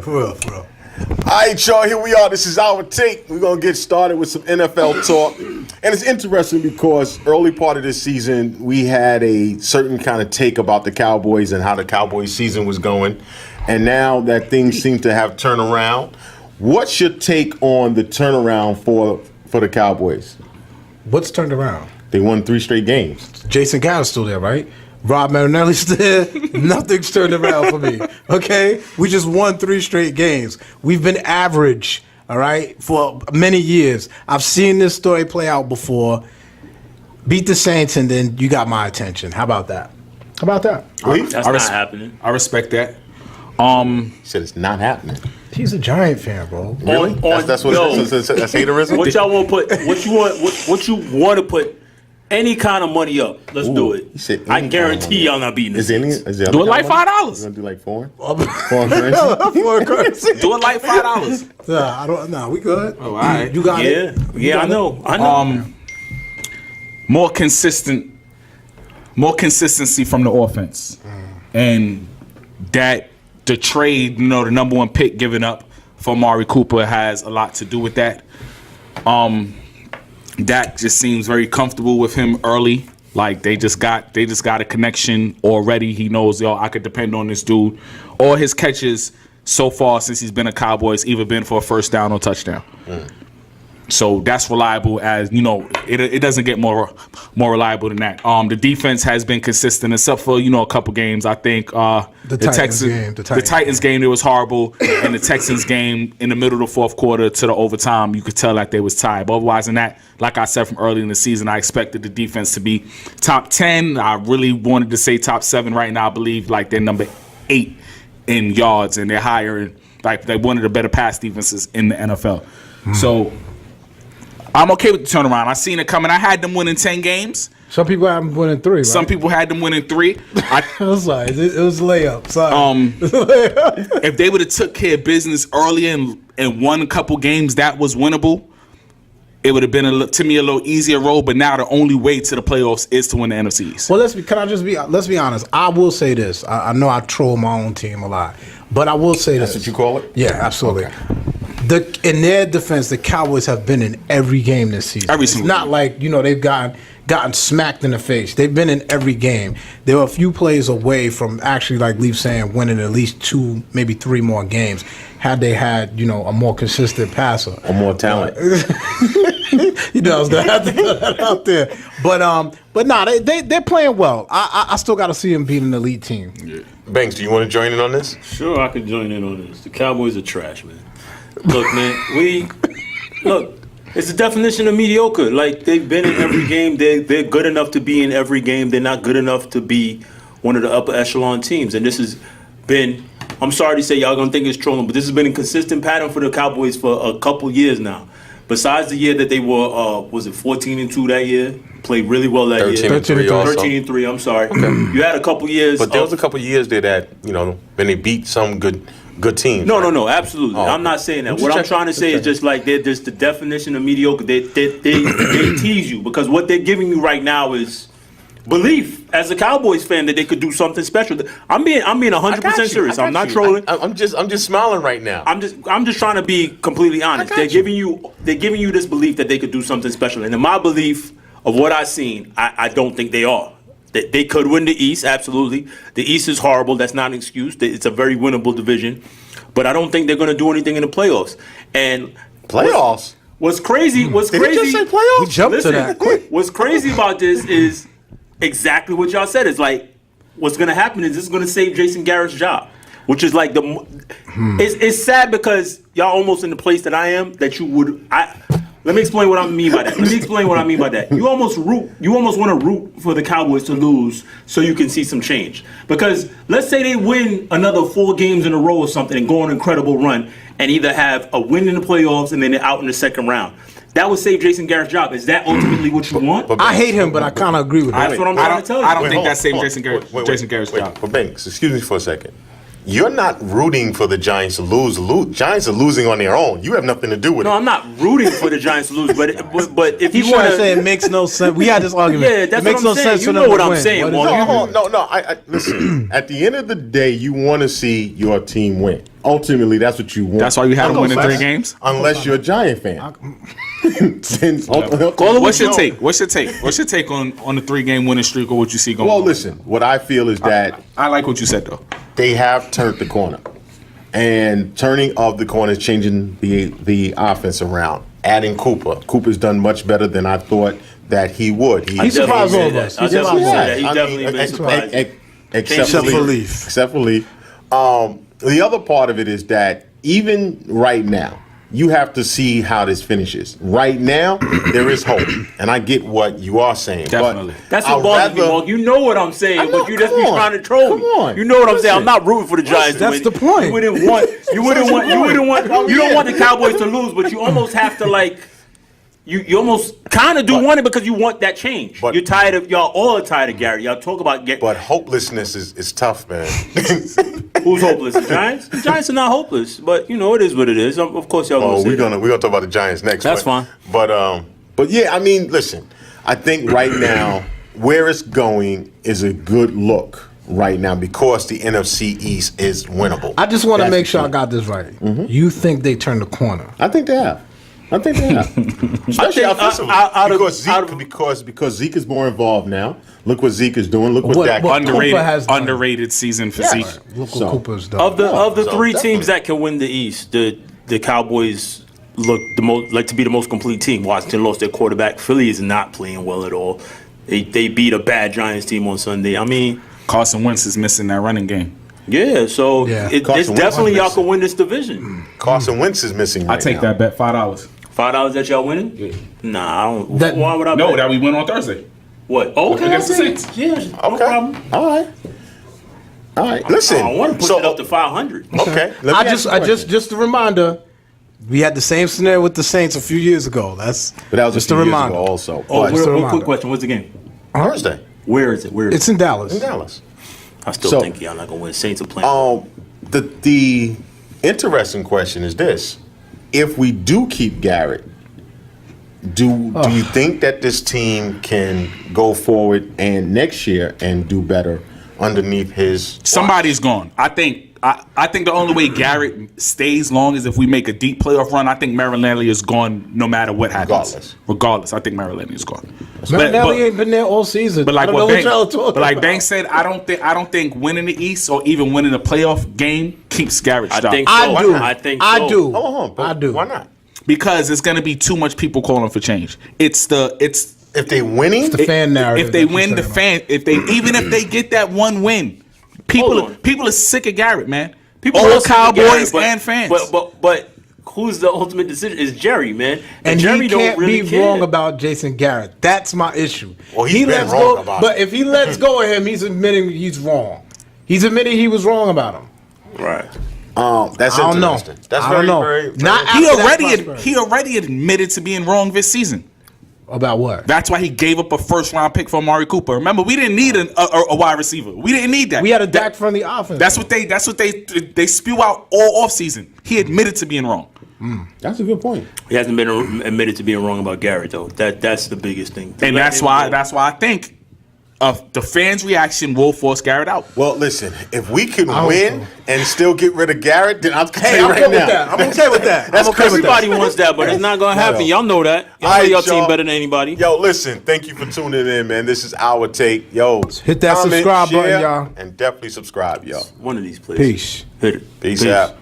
For real. All right, y'all, here we are. This is our take. We're going to get started with some NFL talk. And it's interesting because early part of this season, we had a certain kind of take about the Cowboys and how the Cowboys season was going. And now that things seem to have turned around, what's your take on the turnaround for the Cowboys? What's turned around? They won 3 straight games. Jason Garrett's still there, right? Rob Marinelli's there. Nothing's turned around for me. Okay? We just won 3 straight games. We've been average, all right, for many years. I've seen this story play out before. Beat the Saints, and then you got my attention. How about that? That's not happening. I respect that. He said it's not happening. He's a Giant fan, bro. Really? That's what it is? That's haterism? What y'all want to put? What you want to put? Any kind of money up. Let's do it. I guarantee y'all not beating the Saints. Do it like $5. You gonna do like foreign? Foreign currency. Do it like $5. I don't know. We good. Oh, all right. You got it? Yeah, I know. More consistency from the offense. And that the trade, the number 1 pick given up for Amari Cooper has a lot to do with that. Dak just seems very comfortable with him early. Like they just got a connection already. He knows, I could depend on this dude. All his catches so far since he's been a Cowboys either been for a first down or touchdown. So that's reliable as, it doesn't get more reliable than that. The defense has been consistent except for, a couple games. I think the Titans game, it was horrible. And the Texans game in the middle of the fourth quarter to the overtime, you could tell that they was tied. But otherwise than that, like I said from early in the season, I expected the defense to be top 10. I really wanted to say top 7 right now. I believe like they're number 8 in yards and they're higher. Like they're one of the better pass defenses in the NFL. So I'm okay with the turnaround. I seen it coming. I had them winning 10 games. Some people had them winning 3, right? Some people had them winning 3. I was like, it was a layup. Sorry. If they would have took care of business earlier and won a couple games, that was winnable. It would have been to me a little easier road. But now the only way to the playoffs is to win the NFC East. Well, let's be honest. I will say this. I know I troll my own team a lot, but I will say this. That's what you call it? Yeah, absolutely. Okay. In their defense, the Cowboys have been in every game this season. Every single It's not game. like, they've gotten smacked in the face. They've been in every game. They were a few plays away from actually, like Leaf saying, winning at least 2, maybe 3 more games had they had, a more consistent passer. Or more talent. I was going to have to put that out there. But they're playing well. I still got to see them beat an elite team. Yeah. Banks, do you want to join in on this? Sure, I could join in on this. The Cowboys are trash, man. Look, man, Look, it's the definition of mediocre. Like, they've been in every game. They're good enough to be in every game. They're not good enough to be one of the upper echelon teams. And this has been, I'm sorry to say y'all gonna think it's trolling, but this has been a consistent pattern for the Cowboys for a couple years now. Besides the year that they were, was it 14-2 that year? Played really well that year. 13-3, I'm sorry. Okay. You had a couple years. But there was a couple years there that, when they beat some good teams. No, absolutely. Oh, I'm not saying that. What I'm trying to say is just like they're just the definition of mediocre. They tease you because what they're giving you right now is belief as a Cowboys fan that they could do something special. I'm being 100% serious. I'm not trolling. I'm just smiling right now. I'm just trying to be completely honest. They're giving you this belief that they could do something special. And in my belief of what I've seen, I don't think they are. They could win the East, absolutely. The East is horrible. That's not an excuse. It's a very winnable division. But I don't think they're going to do anything in the playoffs. And playoffs? What's crazy? Did you just say playoffs? We jumped to that quick. What's crazy about this is exactly what y'all said. It's like what's going to happen is this is going to save Jason Garrett's job, which is like it's sad because y'all almost in the place that I am that you would. Let me explain what I mean by that. You almost want to root for the Cowboys to lose so you can see some change. Because let's say they win another 4 games in a row or something and go on an incredible run and either have a win in the playoffs and then they're out in the second round. That would save Jason Garrett's job. Is that ultimately what you want? I hate him, but I kind of agree with him. That's what I'm trying to tell you. I don't think that saved Jason Garrett's job. But Banks, excuse me for a second. You're not rooting for the Giants to lose. Giants are losing on their own. You have nothing to do with it. No, I'm not rooting for the Giants to lose, but if you want want to say it makes no sense, we had this argument. Yeah, that's it makes what I'm no saying. sense You for know them what to I'm win. saying. No. I listen. At the end of the day, you want to see your team win. Ultimately, that's what you want. That's why you had them winning 3 games. Unless you're a Giant fan. What's your take? What's your take on the 3-game winning streak or what you see going on? Well, listen. What I feel is that I like what you said though. they have turned the corner, and turning of the corner is changing the offense around. Adding Cooper. Cooper's done much better than I thought that he would. He surprised all of us. He's definitely been surprised. Except for Leaf. The other part of it is that even right now, you have to see how this finishes. Right now, there is hope, and I get what you are saying. Definitely. But That's what bothers me, Mark. You know what I'm saying, but you just be trying to troll me. Come on. You know what I'm saying. I'm not rooting for the Giants to win. That's the point. You don't want the Cowboys to lose, but you almost have to like. You almost kind of want it because you want that change. You're tired of y'all. All are tired of Garrett. Y'all talk about Garrett. But hopelessness is tough, man. Who's hopeless? The Giants? The Giants are not hopeless, but it is what it is. Of course, y'all. We're gonna talk about the Giants next. That's fine. But yeah, I mean, listen. I think right now where it's going is a good look right now because the NFC East is winnable. I just want to make sure I got this right. Mm-hmm. You think they turned the corner? I think they have. Especially offensively. Because Zeke is more involved now. Look what Zeke is doing. Look what Dak underrated season for Zeke. Look what Cooper's done. Of the 3 teams that can win the East, the Cowboys look to be the most complete team. Washington lost their quarterback. Philly is not playing well at all. They beat a bad Giants team on Sunday. I mean, Carson Wentz is missing that running game. Yeah, so it's definitely y'all can win this division. Carson Wentz is missing right now. I take that bet, $5. $5 that y'all winning? Yeah. Nah, I don't. Why would I? No, that we win on Thursday. What? Okay, against the Saints. Yeah, no problem. All right. Listen, I want to push it up to 500. Okay. Just a reminder. We had the same scenario with the Saints a few years ago. But that was just a reminder. Also. One quick question. What's the game? Thursday. Where is it? It's in Dallas. I still think y'all not gonna win. Saints are playing. The interesting question is this: if we do keep Garrett, do you think that this team can go forward and next year and do better underneath his? Somebody's gone. I think the only way Garrett stays long is if we make a deep playoff run. I think Marinelli is gone no matter what happens. Regardless, I think Marinelli is gone. Marinelli ain't been there all season. But like Banks said, I don't think winning the East or even winning a playoff game keeps Garrett's job. I think so. I do. Why not? Because it's going to be too much people calling for change. If they winning, it's the fan narrative. If they win, even if they get that one win. People are sick of Garrett, man. All Cowboys and fans. But who's the ultimate decision? It's Jerry, man. And Jerry he can't really be care. wrong about Jason Garrett. That's my issue. Well, he's he been lets wrong go, about but him. if he lets go of him, he's admitting he's wrong. He's admitting he was wrong about him. Right. That's I don't know. interesting. That's I don't very, know. very, very Not He after that already prosperity. he already admitted to being wrong this season. About what? That's why he gave up a first round pick for Amari Cooper. Remember, we didn't need a wide receiver. We didn't need that. We had a Dak friendly offense. That's what they spew out all offseason. He admitted to being wrong. That's a good point. He hasn't been admitted to being wrong about Garrett though. That's the biggest thing. And that's why I think the fans' reaction will force Garrett out. Well, listen, if we can hope win so. and still get rid of Garrett, then I'll tell Hey, you I'm right okay now. with that. I'm okay with that. That's I'm okay with Everybody that. wants that, but it's not gonna happen. No. Y'all know that. Y'all All know right, your team y'all. better than anybody. Yo, listen, thank you for tuning in, man. This is Our Take. Yo, Hit that subscribe button, share, y'all. And definitely subscribe, yo. One of these plays. Peace. Hit it. Peace out.